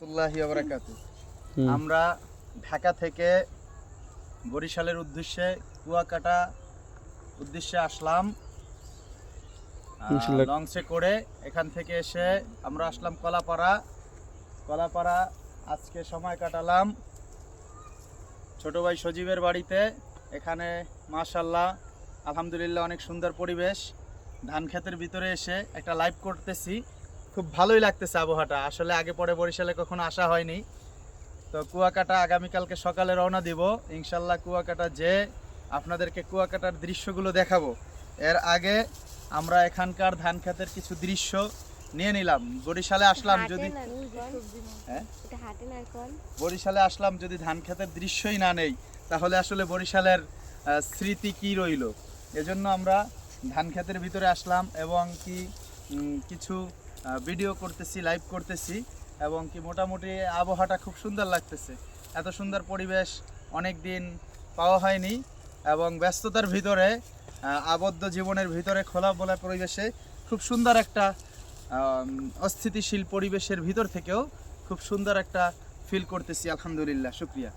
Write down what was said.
রাহমাতুল্লাহি ওয়া বারাকাতুহু। আমরা ঢাকা থেকে বরিশালের উদ্দেশ্যে কুয়াকাটা উদ্দেশ্যে আসলাম ইনশাল্লাহ। লঞ্চে করে। এখান থেকে এসে আমরা আসলাম কলাপাড়া আজকে সময় কাটালাম ছোট ভাই সজীবের বাড়িতে। এখানে মাশাআল্লাহ আলহামদুলিল্লাহ অনেক সুন্দর পরিবেশ। ধান ক্ষেতের ভিতরে এসে একটা লাইভ করতেছি, খুব ভালোই লাগতেছে আবহাওয়াটা। আসলে আগে পরে বরিশালে কখনো আসা হয়নি। তো কুয়াকাটা আগামীকালকে সকালে রওনা দিব ইনশাল্লাহ। কুয়াকাটা যে আপনাদেরকে কুয়াকাটার দৃশ্যগুলো দেখাবো। এর আগে আমরা এখানকার ধান ক্ষেতের কিছু দৃশ্য নিয়ে নিলাম। বরিশালে আসলাম যদি বরিশালে আসলাম যদি ধান ক্ষেতের দৃশ্যই না নেই, তাহলে আসলে বরিশালের স্মৃতি কি রইল। এজন্য আমরা ধান ক্ষেতের ভিতরে আসলাম এবং কি কিছু ভিডিও করতেছি, লাইভ করতেছি এবং কি মোটামুটি আবহাওয়াটা খুব সুন্দর লাগতেছে। এত সুন্দর পরিবেশ অনেক দিন পাওয়া হয়নি এবং ব্যস্ততার ভিতরে আবদ্ধ জীবনের ভিতরে খোলা বলা পরিবেশে খুব সুন্দর একটা অস্থিতিশীল পরিবেশের ভিতর থেকেও খুব সুন্দর একটা ফিল করতেছি। আলহামদুলিল্লাহ, শুকরিয়া।